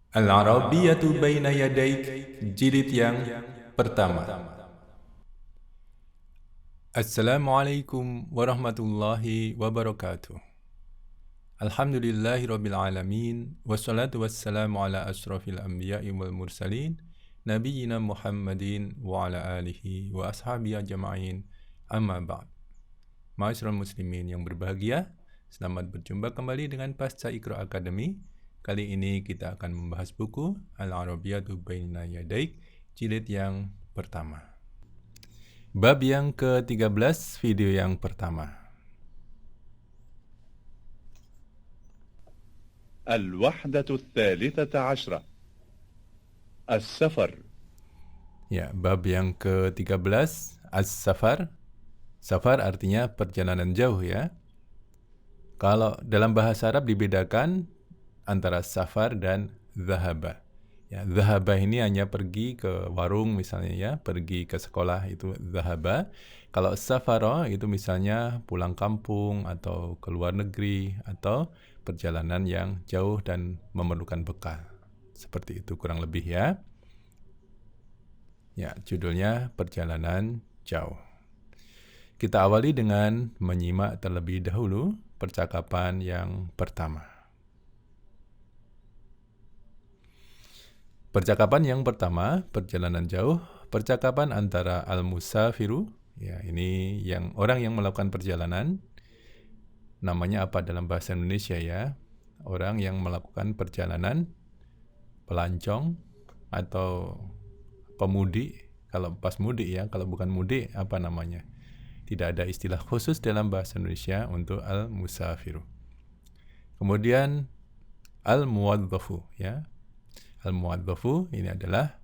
Al-Arabiyyatu Baina Yadaik, jilid yang pertama. Assalamualaikum warahmatullahi wabarakatuh. Alhamdulillahi rabbil alamin, wassalatu wassalamu ala asrafil anbiya'i wal mursalin, nabiyyina Muhammadin wa ala alihi wa ashabihi ajma'in, amma ba'd. Ma'asyiral muslimin yang berbahagia, selamat berjumpa kembali dengan Pasca Iqra Academy. Kali ini kita akan membahas buku Al-Arabiyyatu Baina Yadaik, jilid yang pertama. Bab yang ke-13, video yang pertama. الوحدة الثالثة عشرة السفر. Ya, bab yang ke-13, As-Safar. Safar artinya perjalanan jauh ya. Kalau dalam bahasa Arab dibedakan antara safar dan zahaba. Ya, zahaba ini hanya pergi ke warung misalnya ya, pergi ke sekolah itu zahaba. Kalau safaro itu misalnya pulang kampung atau ke luar negeri atau perjalanan yang jauh dan memerlukan bekal. Seperti itu kurang lebih ya. Ya, judulnya perjalanan jauh. Kita awali dengan menyimak terlebih dahulu percakapan yang pertama. Percakapan yang pertama, perjalanan jauh, percakapan antara al-musafiru, ya ini yang orang yang melakukan perjalanan, namanya apa dalam bahasa Indonesia ya, orang yang melakukan perjalanan, pelancong atau pemudik, kalau pas mudik ya, kalau bukan mudik apa namanya? Tidak ada istilah khusus dalam bahasa Indonesia untuk al-musafiru. Kemudian al-muwadzafu ya. Al-muwadzafu ini adalah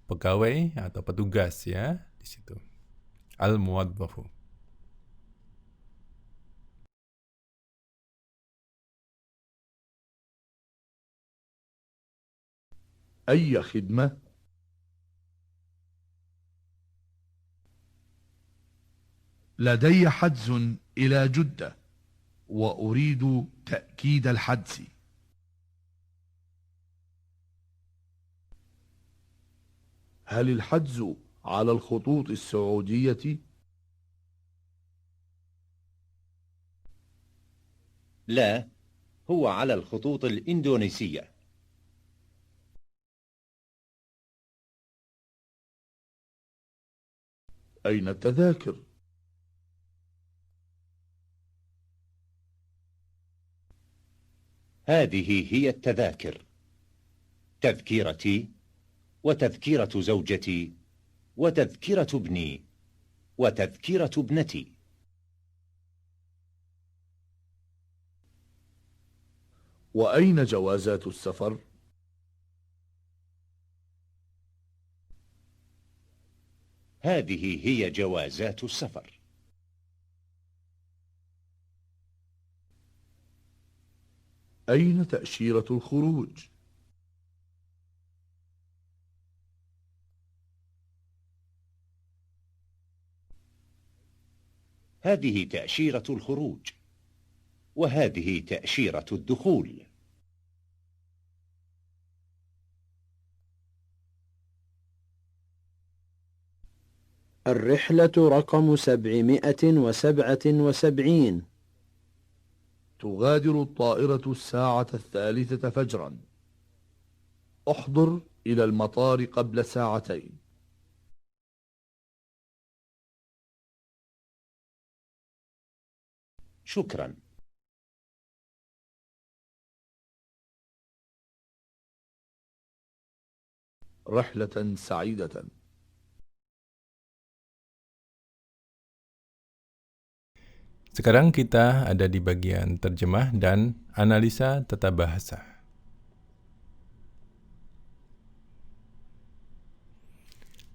pegawai atau petugas ya di situ. Al-muwadzafu. أي خدمة؟ لدي حجز إلى جدة وأريد تأكيد الحجز. هل الحجز على الخطوط السعودية؟ لا، هو على الخطوط الإندونيسية. أين التذاكر؟ هذه هي التذاكر: تذكرتي، وتذكرة زوجتي، وتذكرة ابني، وتذكرة ابنتي. وأين جوازات السفر؟ هذه هي جوازات السفر. أين تأشيرة الخروج؟ هذه تأشيرة الخروج، وهذه تأشيرة الدخول. الرحلة رقم 777. تغادر الطائرة الساعة 3 فجرا. احضر إلى المطار قبل ساعتين. شكرا. رحلة سعيدة. Sekarang kita ada di bagian terjemah dan analisa tata bahasa.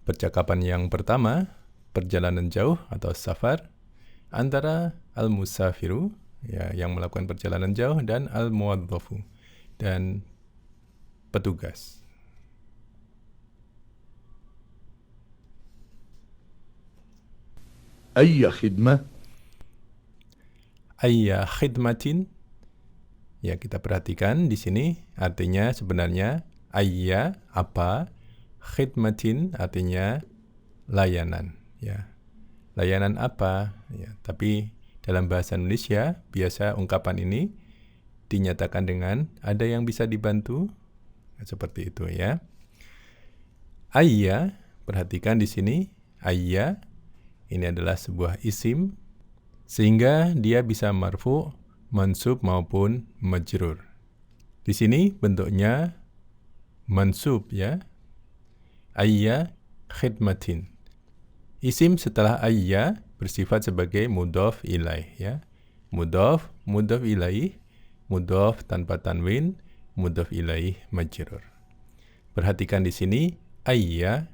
Percakapan yang pertama, perjalanan jauh atau safar antara al-musafiru ya yang melakukan perjalanan jauh dan al-muwadzafu dan petugas. أي خدمة؟ Ayya khidmatin, Ya, kita perhatikan di sini artinya sebenarnya ayya apa, khidmatin artinya layanan, ya. Layanan apa? Ya, tapi dalam bahasa Indonesia biasa ungkapan ini dinyatakan dengan ada yang bisa dibantu, seperti itu ya. Ayya, perhatikan di sini ayya ini adalah sebuah isim sehingga dia bisa marfu, mansub maupun majrur. Di sini bentuknya mansub ya. Ayya khidmatin. Isim setelah ayya bersifat sebagai mudhaf ilaih ya. Mudhaf ilaih, mudhaf tanpa tanwin, mudhaf ilaih majrur. Perhatikan di sini ayya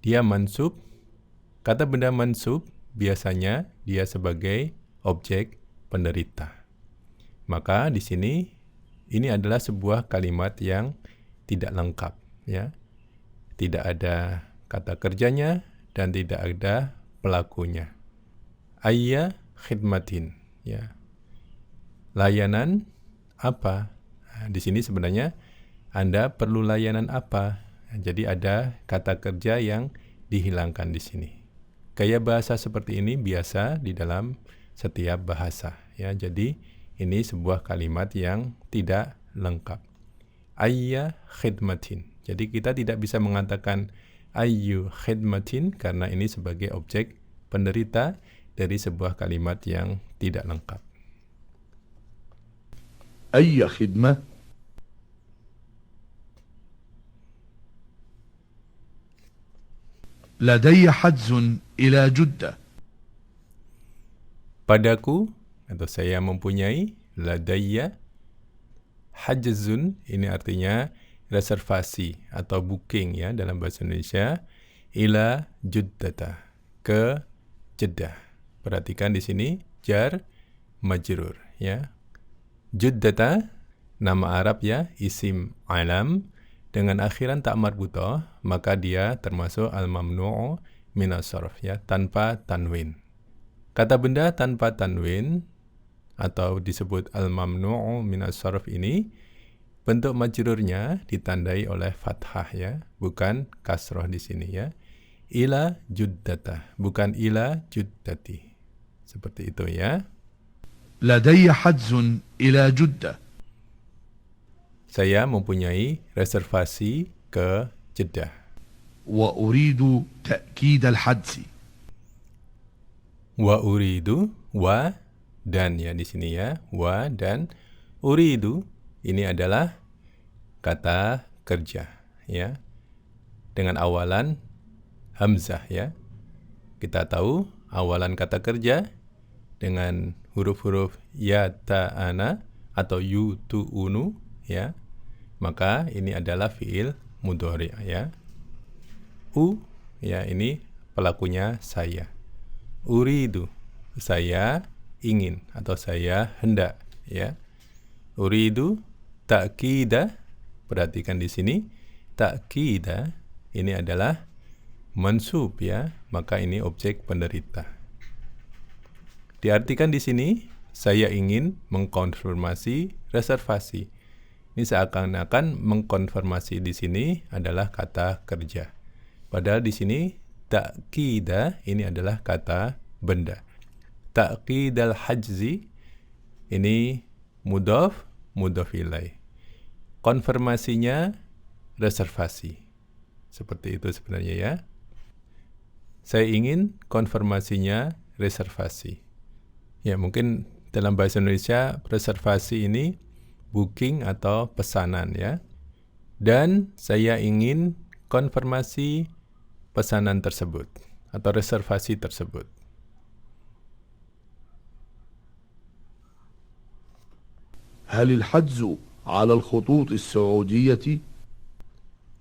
dia mansub. Kata benda mansub biasanya dia sebagai objek penderita. Maka di sini ini adalah sebuah kalimat yang tidak lengkap ya. Tidak ada kata kerjanya dan tidak ada pelakunya. Ayya khidmatin ya. Layanan apa? Nah, di sini sebenarnya Anda perlu layanan apa? Jadi ada kata kerja yang dihilangkan di sini. Gaya bahasa seperti ini biasa di dalam setiap bahasa ya. Jadi ini sebuah kalimat yang tidak lengkap. Ayya khidmatin. Jadi kita tidak bisa mengatakan ayyu khidmatin karena ini sebagai objek penderita dari sebuah kalimat yang tidak lengkap. أي خدمة؟ لدي حجز إلى جدة. Padaku atau saya mempunyai ladayya hajzun, ini artinya reservasi atau booking ya dalam bahasa Indonesia, ila juddata, ke Jeddah. Perhatikan di sini jar majrur ya. Juddata nama Arab ya, isim alam dengan akhiran tak marbutah, maka dia termasuk al-mamnu'u minas sarf ya, tanpa tanwin. Kata benda tanpa tanwin atau disebut al-mamnu'u minas sarf ini bentuk majrurnya ditandai oleh fathah ya, bukan kasroh di sini ya. Ila juddata, bukan ila juddati. Seperti itu ya. لدي حجز إلى جدة. Saya mempunyai reservasi ke Jeddah. وأريد تأكيد الحجز. Wa uridu, wa dan ya di sini ya, wa dan uridu ini adalah kata kerja ya. Dengan awalan hamzah ya. Kita tahu awalan kata kerja dengan huruf-huruf ya, ta, ana atau yu, tu, unu ya. Maka ini adalah fiil mudhari ya. U ya, ini pelakunya saya. Uridu, saya ingin atau saya hendak ya. Uridu ta'kida, perhatikan di sini ta'kida ini adalah mansub ya, maka ini objek penderita. Diartikan di sini saya ingin mengkonfirmasi reservasi. Ini seakan-akan mengkonfirmasi di sini adalah kata kerja. Padahal di sini ta'kida ini adalah kata benda. Ta'kidal hajzi ini mudhaf ilaih. Konfirmasinya reservasi. Seperti itu sebenarnya ya. Saya ingin konfirmasinya reservasi. Ya, mungkin dalam bahasa Indonesia reservasi ini booking atau pesanan ya. Dan saya ingin konfirmasi pesanan tersebut atau reservasi tersebut. هل الحجز على الخطوط السعودية؟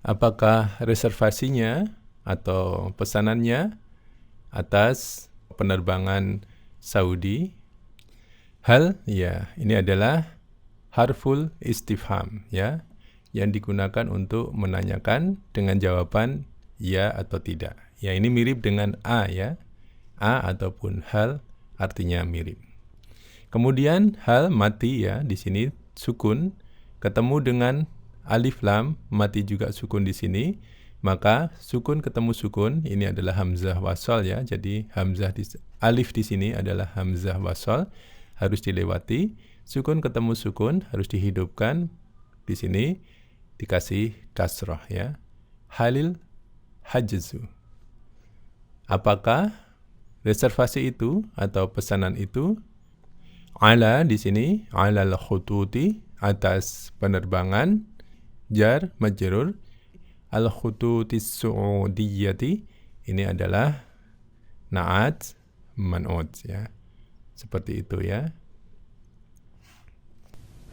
Apakah reservasinya atau pesanannya atas penerbangan Saudi? Hal ya, ini adalah harful istifham ya, yang digunakan untuk menanyakan dengan jawaban ya atau tidak. Ya, ini mirip dengan a ya. A ataupun hal artinya mirip. Kemudian hal mati ya, di sini sukun ketemu dengan alif lam, mati juga sukun di sini, maka sukun ketemu sukun, ini adalah hamzah wasal ya. Jadi alif di sini adalah hamzah wasal, harus dilewati. Sukun ketemu sukun harus dihidupkan. Di sini dikasih kasrah ya. Halil hajzu. Apakah reservasi itu atau pesanan itu? Ala di sini, alal khututi, atas penerbangan, jar majrur, al khututis su'udiyati, ini adalah na'at man'ut ya. Seperti itu ya.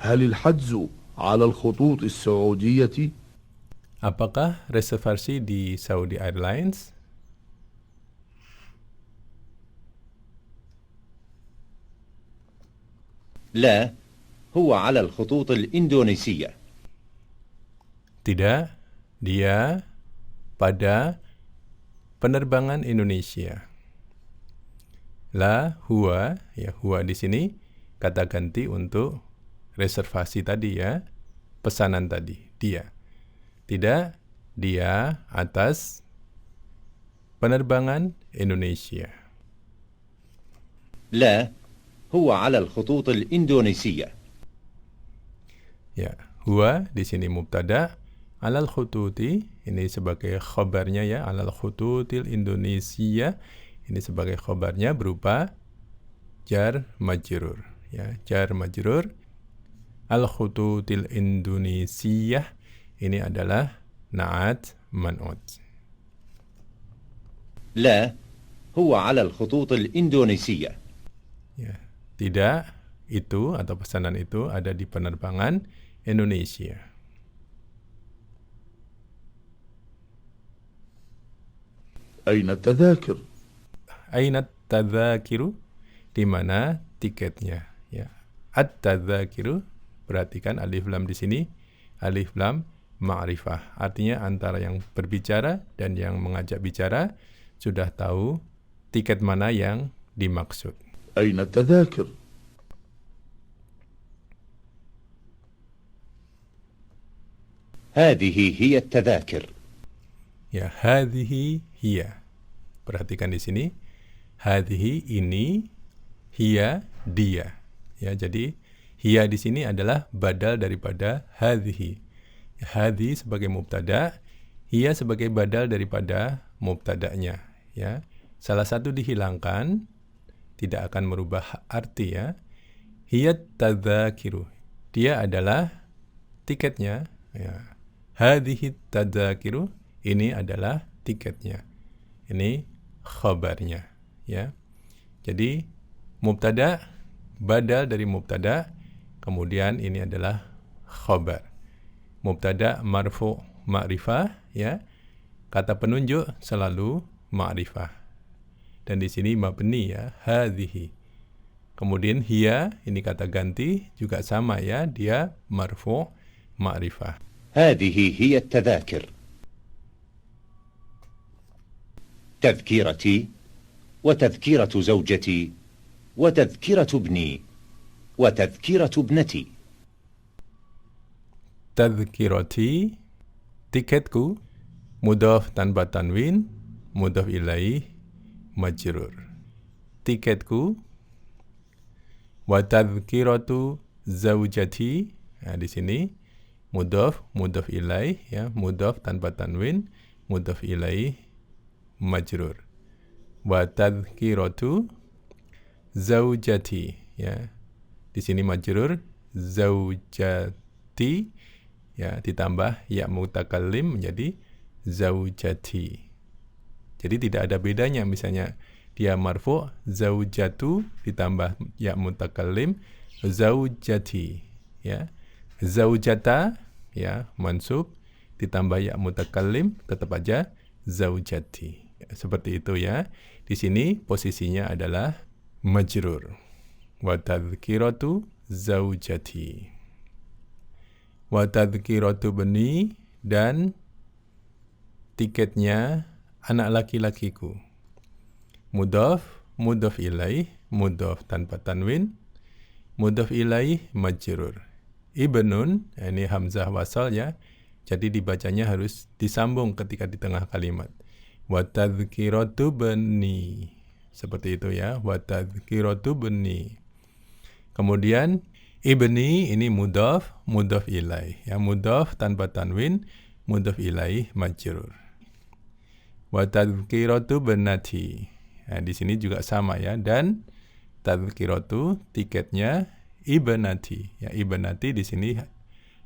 هل الحجز على الخطوط السعودية؟ Apakah reservasi di Saudi Airlines? لا، هو على الخطوط الإندونيسية. Tidak, dia pada penerbangan Indonesia. La huwa, ya huwa di sini kata ganti untuk reservasi tadi ya, pesanan tadi, dia. Tidak, dia atas penerbangan Indonesia. لا، هو على الخطوط الإندونيسية. Ya, huwa di sini mubtada, alal khututi ini sebagai khabarnya ya, alal khututil Indonesia ini sebagai khabarnya berupa jar majrur ya, jar majrur. Al khututil Indonesia ini adalah na'at man'ut. لا، هو على الخطوط الإندونيسية. Ya, tidak itu atau pesanan itu ada di penerbangan Indonesia. أين التذاكر؟ Aina tadzakiru, di mana tiketnya ya. At-tadzakiru, perhatikan alif lam di sini, alif lam ma'rifah. Artinya antara yang berbicara dan yang mengajak bicara sudah tahu tiket mana yang dimaksud. أين التذاكر؟ هذه هي التذاكر. Ya, hadhihi hiya. Perhatikan di sini, hadhihi ini, hiya dia. Ya, jadi hiya di sini adalah badal daripada hadhihi. Hadhi sebagai mubtada, hiya sebagai badal daripada mubtada'nya. Ya, salah satu dihilangkan, tidak akan merubah arti ya. Hiya tadzakiru, dia adalah tiketnya. Ya. Hadhihi tadzakiru, ini adalah tiketnya. Ini khabarnya ya. Jadi mubtada badal dari mubtada, kemudian ini adalah khabar. Mubtada marfu ma'rifah ya. Kata penunjuk selalu ma'rifah. Dan di sini mabni ya, hadhihi. Kemudian hiya, ini kata ganti juga sama ya, dia marfu ma'rifah. هذه هي التذاكر. تذكيرتي وتذكيرة زوجتي وتذكرة ابني وتذكرة ابنتي. Tadhkirati, tiketku, mudhaf tanpa tanwin, mudhaf ilaih, majrur. Tiketku, wa tadhkiratu zaujati, nah, di sini mudhaf ilaih ya, mudhaf tanpa tanwin, mudhaf ilaih, majrur. Wa tadhkiratu zaujati ya. Di sini majrur zaujati ya, ditambah ya mutakallim menjadi zaujati. Jadi tidak ada bedanya, misalnya dia marfu zaujatu ditambah ya mutakallim zaujati ya. Zaujata ya mansub ditambah ya mutakallim tetap aja zaujati. Ya, seperti itu ya. Di sini posisinya adalah majrur. Wa tadhkiratu zaujati. Wa tadhkiratu bani, dan tiketnya anak laki-lakiku. Mudhaf, mudhaf ilaih, mudhaf tanpa tanwin, mudhaf ilaih majrur. ibnun, ini hamzah wasal ya. Jadi dibacanya harus disambung ketika di tengah kalimat. Wa tadhkiratu bani. Seperti itu ya. Wa tadhkiratu bani. Kemudian ibni ini mudhaf ilaih. Ya, mudhaf tanpa tanwin, mudhaf ilaih majrur. Wa tadhkiratu banati. Nah, di sini juga sama ya. Dan tadhkiratu tiketnya ibnati. Ya, ibnati di sini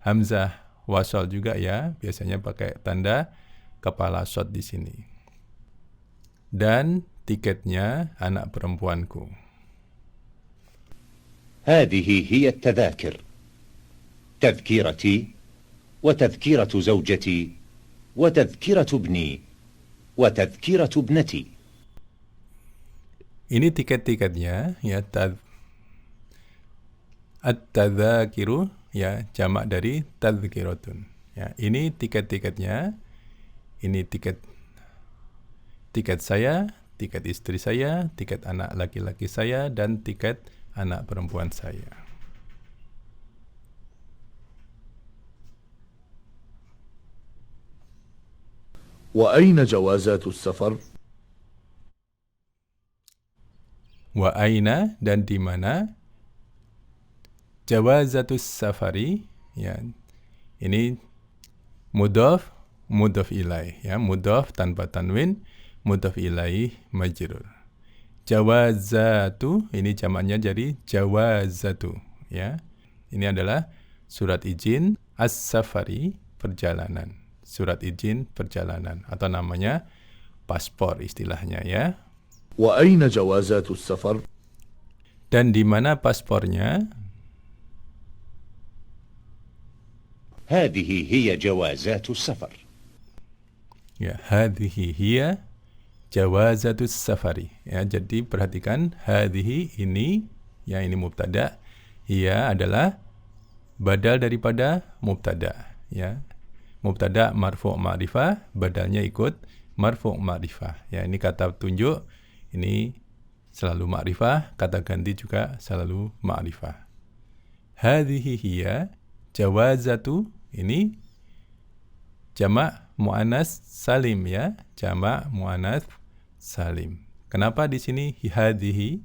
hamzah wasal juga ya, biasanya pakai tanda kepala shot di sini. Dan tiketnya anak perempuanku. هذه هي التذاكر تذكيرتي وتذكيرة زوجتي وتذكيرة ابني وتذكيرة ابنتي. Ini tiket-tiketnya ya, at-tadzakiru ya, jamak dari tadhkiratun. Ya, ini tiket-tiketnya. Ini tiket saya, tiket istri saya, tiket anak laki-laki saya, dan tiket anak perempuan saya. وأين جوازات السفر؟ Wa aina, dan di mana? Jawazatus safari ya. Ini mudhaf ilaih ya, mudhaf tanpa tanwin, mudhaf ilaih majrur. Jawazatu ini jamaknya jadi jawazatu ya. Ini adalah surat izin as-safari, perjalanan. Surat izin perjalanan atau namanya paspor istilahnya ya. وأين جوازات السفر؟ Dan di mana paspornya? هذه هي جوازات السفر. Ya, hadhihi hiya jawazatus safari. Ya, jadi perhatikan hadhihi ini ya, ini mubtada, hiya adalah badal daripada mubtada ya. Mubtada marfu' ma'rifah, badalnya ikut marfu' ma'rifah. Ya, ini kata tunjuk, ini selalu ma'rifah, kata ganti juga selalu ma'rifah. Hadhihi hiya jawazatu, ini jamak muannas salim ya, jamak muannas salim. Kenapa di sini hadhihi?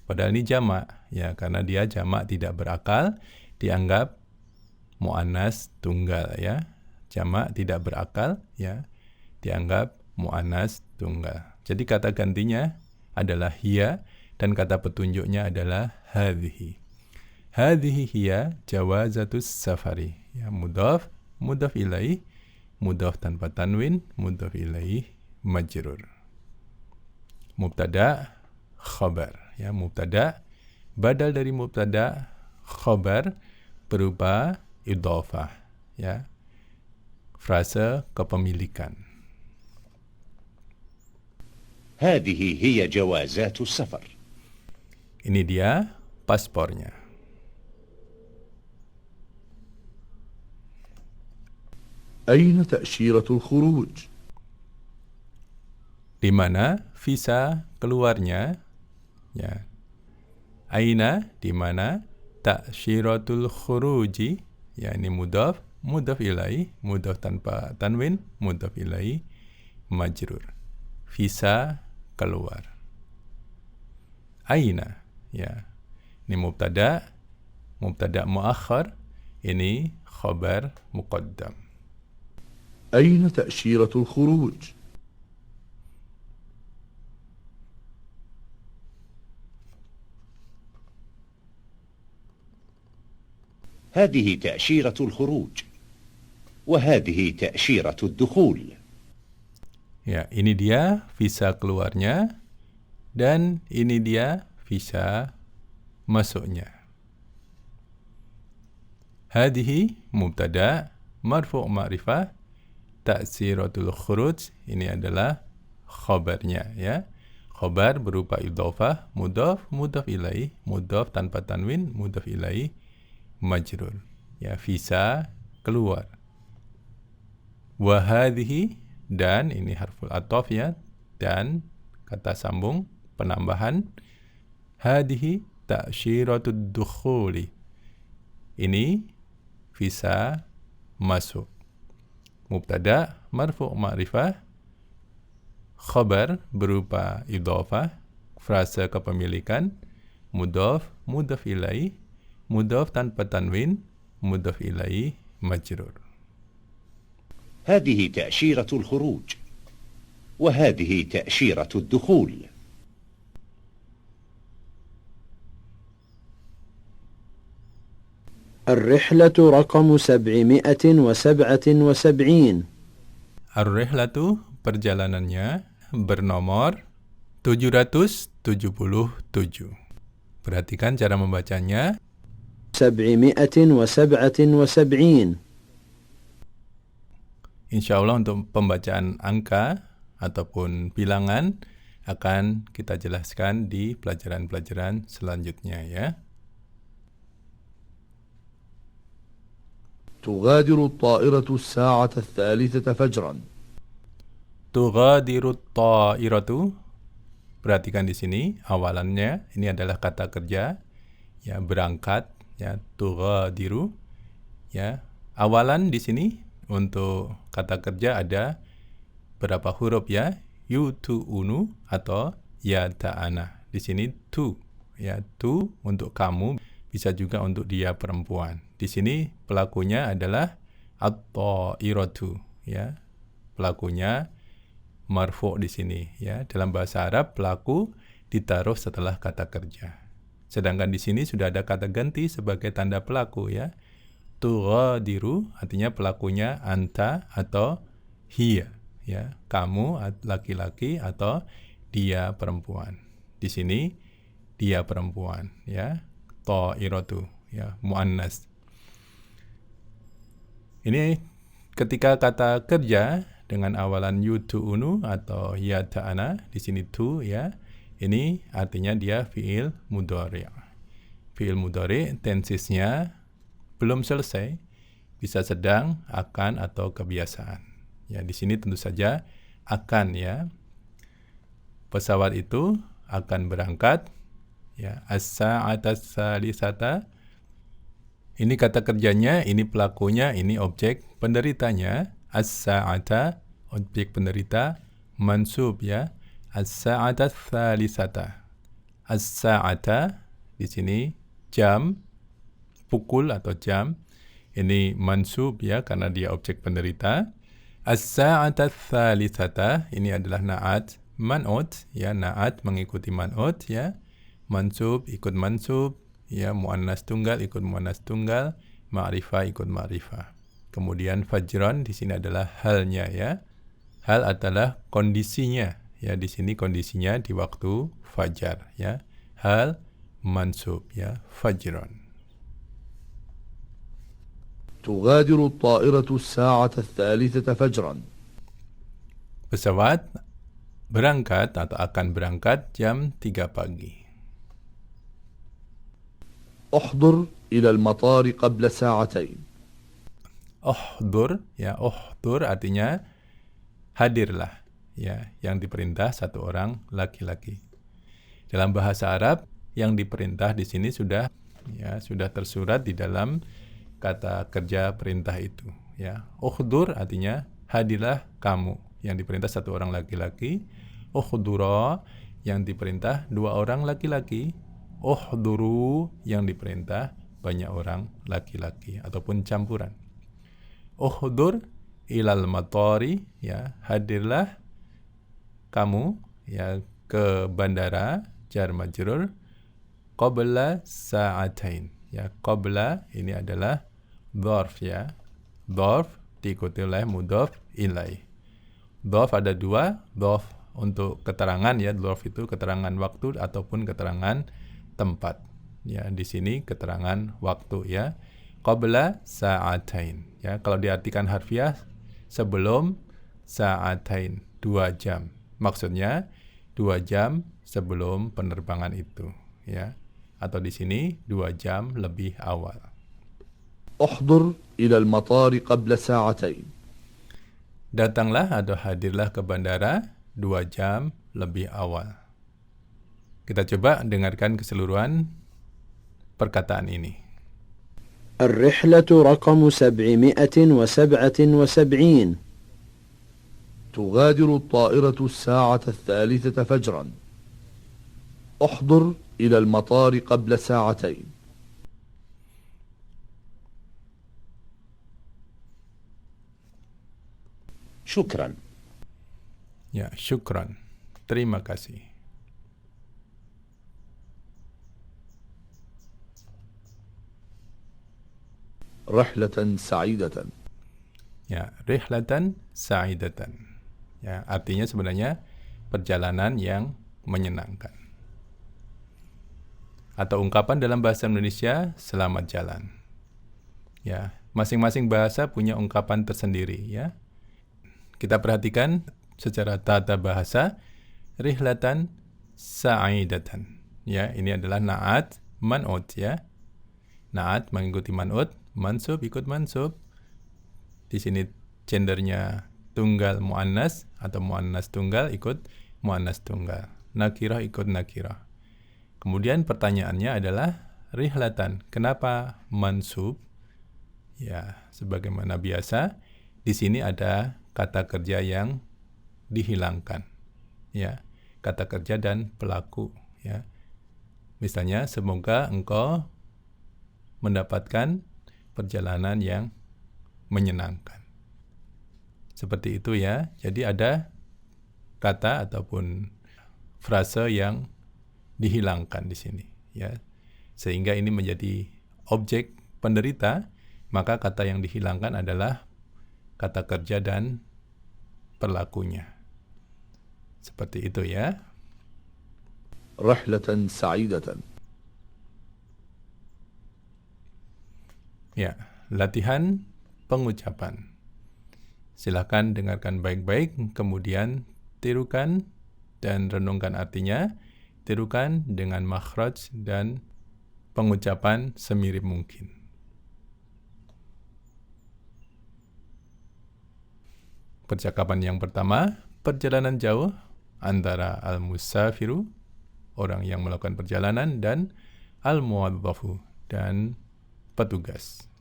Padahal ini jamak ya, karena dia jamak tidak berakal, dianggap muannas tunggal ya. Jamak tidak berakal ya, dianggap muannas tunggal. Jadi kata gantinya adalah hiya dan kata petunjuknya adalah hadhihi. Hadhihi hiya jawazatus safari. Ya, mudhaf ilaih, mudhaf tanpa tanwin, mudhaf ilaih majrur. Mubtada khabar ya, mubtada badal dari mubtada khabar berupa idhofah ya, frase kepemilikan. هذه هي جوازات السفر. Ini dia paspornya. أين تأشيرة الخروج؟ Di mana visa keluarnya? Ya. Aina, di mana? Ta'syiratul khuruji, ya, ini mudhaf ilaih, mudhaf tanpa tanwin, mudhaf ilaih majrur. Visa keluar. Aina, ya. Ini mubtada muakhar, ini khabar muqaddam. أين تأشيرة الخروج؟ هذه تأشيرة الخروج وهذه تأشيرة الدخول. Ya, ini dia visa keluarnya dan ini dia visa masuknya. Hadhihi mubtada marfu' ma'rifah, ta'siratul khuruj ini adalah khabarnya ya. Khabar berupa idhofah, mudhaf ilaih, mudhaf tanpa tanwin, mudhaf ilaih majrur. Ya, visa keluar. Wa hadhihi, dan ini harful ataf ya, dan kata sambung penambahan, hadhihi ta'syiratud dukhuli. Ini visa masuk. Mubtada marfu' ma'rifah, khabar berupa idhofah, frase kepemilikan, mudhaf, mudhaf ilaih, mudhaf tanpa tanwin, mudhaf ilaih majrur. هذه تأشيرة الخروج وهذه تأشيرة الدخول. الرحلة رقم 777. Ar-rihlatu perjalanannya bernomor 777. Perhatikan cara membacanya. 777. Insya Allah untuk pembacaan angka ataupun bilangan akan kita jelaskan di pelajaran-pelajaran selanjutnya ya. تغادر الطائرة الساعة 3 فجرا. Tughadiru ta'iratu. Perhatikan di sini awalannya ini adalah kata kerja ya, berangkat ya, tughadiru ya. Awalan di sini untuk kata kerja ada berapa huruf ya? Yutu'unu atau yata'ana. Di sini tu ya, tu untuk kamu, bisa juga untuk dia perempuan. Di sini pelakunya adalah at-ta'iratu ya. Pelakunya marfu' di sini ya. Dalam bahasa Arab pelaku ditaruh setelah kata kerja. Sedangkan di sini sudah ada kata ganti sebagai tanda pelaku ya. Tughadiru artinya pelakunya anta atau hiya ya. Kamu laki-laki atau dia perempuan. Di sini dia perempuan ya. Ta'iratu ya, muannas. Ini ketika kata kerja dengan awalan yutu'unu atau yata'ana, di sini tu ya. Ini artinya dia fi'il mudhari'. Fi'il mudhari' tensisnya belum selesai, bisa sedang, akan atau kebiasaan. Ya, di sini tentu saja akan ya. Pesawat itu akan berangkat ya, as-sa'ata tsalisata. Ini kata kerjanya, ini pelakunya, ini objek penderitanya. As-sa'ata, objek penderita, mansub ya. As-sa'ata tsalisata. As-sa'ata di sini jam, pukul atau jam. Ini mansub ya karena dia objek penderita. As-sa'ata tsalisata ini adalah na'at man'ut ya, na'at mengikuti man'ut ya. Mansub ikut mansub ya, muannas tunggal ikut muannas tunggal, ma'rifah ikut ma'rifah. Kemudian fajran di sini adalah halnya ya. Hal adalah kondisinya ya, di sini kondisinya di waktu fajar ya. Hal mansub ya, fajran. تغادر الطائرة الساعة 3 فجرا. Pesawat berangkat atau akan berangkat jam 3 pagi. احضر إلى المطار قبل ساعتين. Uhdur ya, uhdur artinya hadirlah ya, yang diperintah satu orang laki-laki. Dalam bahasa Arab yang diperintah di sini sudah tersurat di dalam kata kerja perintah itu ya. Uhdur artinya hadirlah kamu, yang diperintah satu orang laki-laki. Uhdura yang diperintah dua orang laki-laki. Uhduru yang diperintah banyak orang laki-laki ataupun campuran. Uhdur ilal matari ya, hadirlah kamu ya ke bandara, jar majrur, qabla sa'atain ya. Qabla ini adalah dzarf ya. Dzarf diikuti oleh mudhaf ilaih. Dzarf ada dua, dzarf untuk keterangan ya, dzarf itu keterangan waktu ataupun keterangan tempat. Ya, di sini keterangan waktu ya. Qabla sa'atain ya. Kalau diartikan harfiah sebelum sa'atain, 2 jam. Maksudnya 2 jam sebelum penerbangan itu ya. Atau di sini 2 jam lebih awal. احضر إلى المطار قبل ساعتين. Datanglah atau hadirlah ke bandara 2 jam lebih awal. Kita coba dengarkan keseluruhan perkataan ini. الرحلة رقم 777. تغادر الطائرة الساعة 3 فجرا. احضر إلى المطار قبل ساعتين. شكرا. Ya, syukran. Terima kasih. رحلة سعيدة. Ya, rihlatan sa'idatan. Ya, artinya sebenarnya perjalanan yang menyenangkan. Atau ungkapan dalam bahasa Indonesia, selamat jalan. Ya, masing-masing bahasa punya ungkapan tersendiri, ya. Kita perhatikan secara tata bahasa, rihlatan sa'idatan. Ya, ini adalah na'at man'ut, ya. Na'at mengikuti man'ut, mansub ikut mansub. Di sini gendernya tunggal muannas atau muannas tunggal ikut muannas tunggal. Nakirah ikut nakirah. Kemudian pertanyaannya adalah rihlatan. Kenapa mansub? Ya, sebagaimana biasa, di sini ada kata kerja yang dihilangkan. Ya, kata kerja dan pelaku, ya. Misalnya, semoga engkau mendapatkan perjalanan yang menyenangkan. Seperti itu, ya. Jadi ada kata ataupun frase yang dihilangkan di sini, ya. Sehingga ini menjadi objek penderita, maka kata yang dihilangkan adalah kata kerja dan pelakunya. Seperti itu, ya. رحلة سعيدة. Ya, latihan pengucapan. Silakan dengarkan baik-baik, kemudian tirukan dan renungkan artinya. Tirukan dengan makhraj dan pengucapan semirip mungkin. Percakapan yang pertama, perjalanan jauh antara al-musafiru, orang yang melakukan perjalanan, dan al-muwadzafu, dan petugas.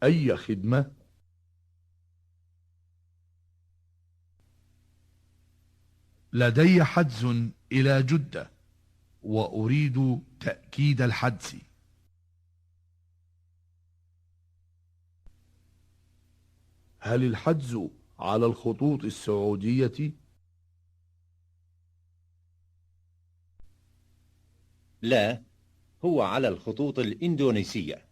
أي خدمة؟ لدي حجز إلى جدة وأريد تأكيد الحجز. هل الحجز على الخطوط السعودية؟ لا، هو على الخطوط الإندونيسية.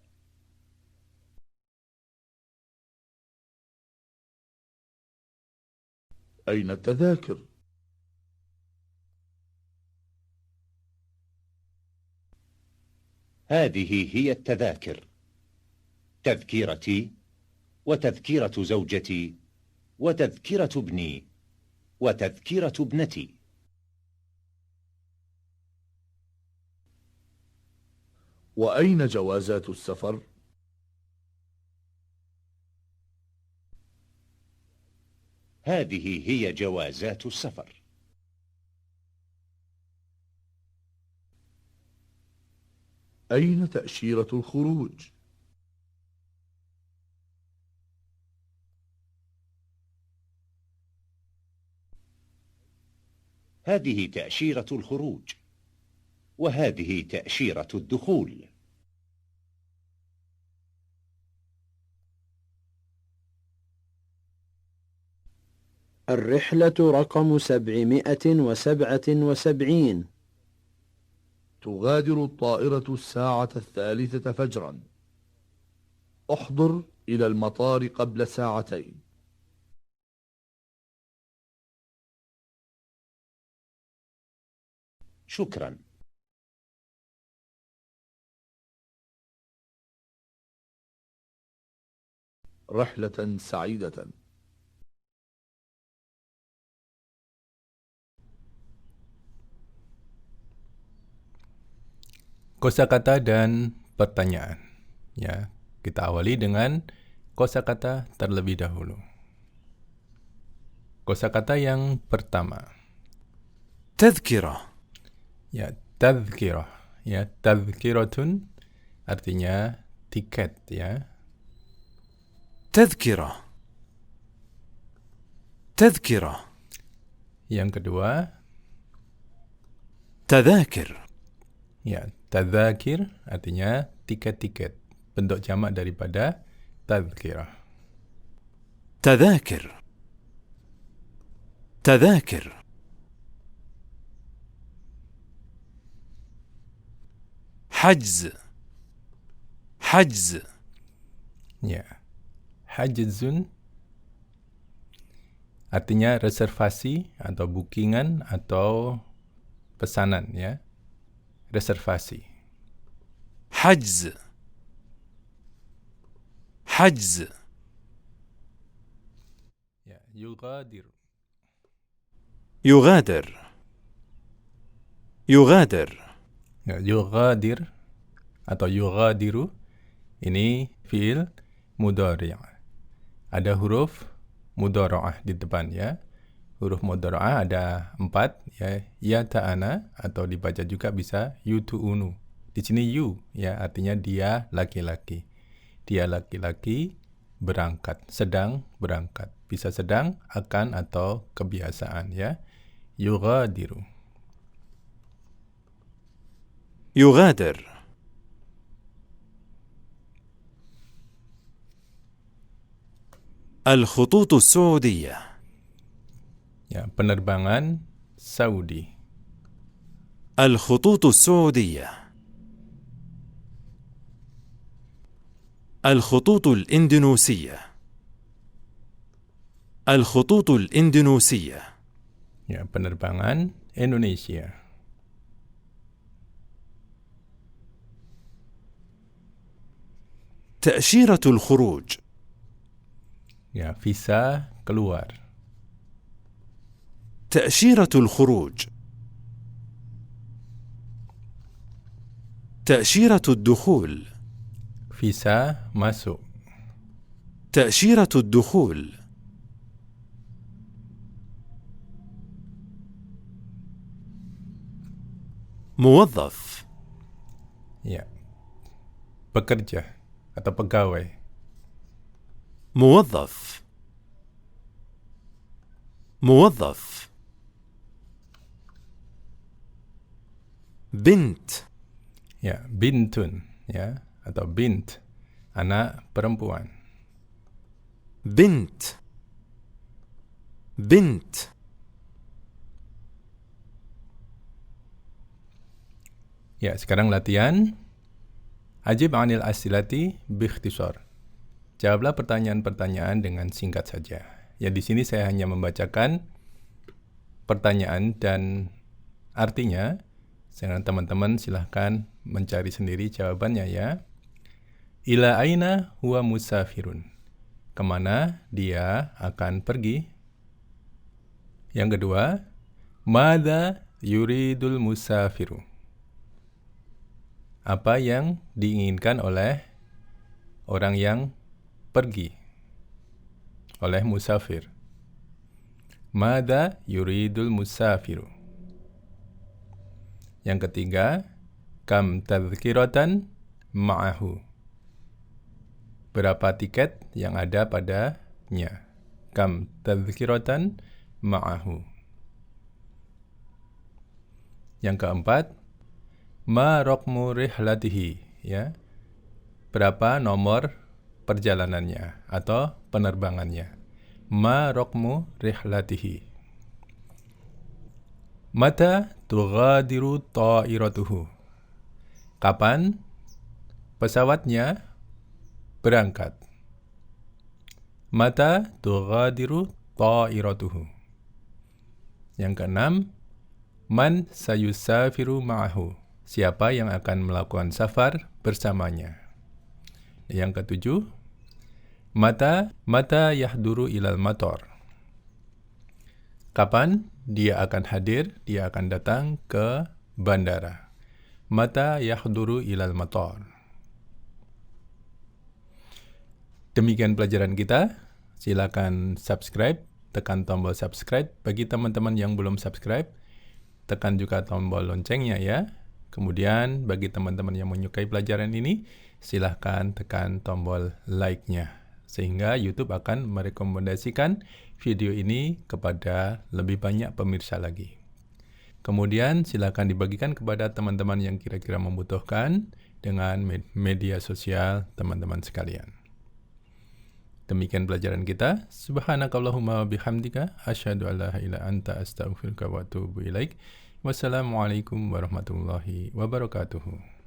أين التذاكر؟ هذه هي التذاكر: تذكرتي، وتذكرة زوجتي، وتذكرة ابني، وتذكرة ابنتي. وأين جوازات السفر؟ هذه هي جوازات السفر. أين تأشيرة الخروج؟ هذه تأشيرة الخروج، وهذه تأشيرة الدخول. الرحلة رقم 777. تغادر الطائرة الساعة 3 فجرا. احضر إلى المطار قبل ساعتين. شكرا. رحلة سعيدة. Kosakata dan pertanyaan. Ya, kita awali dengan kosakata terlebih dahulu. Kosakata yang pertama. تذكرة. Ya, tadhkirah. ya. Tadhkiratun artinya tiket ya. تذكرة تذكرة Yang kedua, تذاكر ya, tadzakir artinya tiket-tiket. Bentuk jamak daripada tadhkirah. تذاكر تذاكر حجز حجز Ya. Hajzun artinya reservasi atau bookingan atau pesanan ya. Reservasi. حجز حجز Ya, yugadir. يغادر يغادر Ya, yugadir atau yugadiru ini fiil mudhari'. Ada huruf mudhara'ah di depan ya. Huruf mudhara'ah ada 4 ya. Ya ta'ana atau dibaca juga bisa yutu'unu. Di sini yu ya artinya dia laki-laki. Dia laki-laki berangkat, sedang berangkat. Bisa sedang, akan atau kebiasaan ya. Yughadiru. يغادر الخطوط السعودية Ya, penerbangan Saudi. الخطوط السعودية الخطوط الإندونيسية الخطوط الإندونيسية Ya, penerbangan Indonesia. تأشيرة الخروج Ya, visa keluar. تأشيرة الخروج تأشيرة الدخول Visa masuk. تأشيرة الدخول موظف Ya. Pekerja atau pegawai. موظف موظف بنت Ya, bintun ya atau bint, anak perempuan. بنت بنت Ya, sekarang latihan. Ajib 'anil asilati biikhtisar. Jawablah pertanyaan-pertanyaan dengan singkat saja. Ya, di sini saya hanya membacakan pertanyaan dan artinya. Sekarang teman-teman silahkan mencari sendiri jawabannya ya. Ila aina huwa musafirun. Kemana dia akan pergi? Yang kedua, madza yuridul musafiru. Apa yang diinginkan oleh orang yang pergi, oleh musafir. Madza yuridul musafiru. Yang ketiga, kam tadhkiratan ma'ahu. Berapa tiket yang ada padanya? Kam tadhkiratan ma'ahu. Yang keempat, ma raqmu rihlatihi, ya. Berapa nomor perjalanannya atau penerbangannya? Ma raqmu rihlatihi. Mata tughadiru ta'iratuhu. Kapan pesawatnya berangkat? Mata tughadiru ta'iratuhu. Yang keenam, man sayusafiru ma'ahu. Siapa yang akan melakukan safar bersamanya? Yang ketujuh, mata yahduru ilal mator. Kapan dia akan hadir, dia akan datang ke bandara. Mata yahduru ilal mator. Demikian pelajaran kita. Silakan subscribe, tekan tombol subscribe. Bagi teman-teman yang belum subscribe, tekan juga tombol loncengnya ya. Kemudian bagi teman-teman yang menyukai pelajaran ini, silahkan tekan tombol like-nya sehingga YouTube akan merekomendasikan video ini kepada lebih banyak pemirsa lagi. Kemudian silakan dibagikan kepada teman-teman yang kira-kira membutuhkan dengan media sosial teman-teman sekalian. Demikian pelajaran kita. Subhanakallahumma bihamdika asyhadu alla ilaha illa anta astaghfiruka wa atubu ilaik. Wassalamualaikum warahmatullahi wabarakatuh.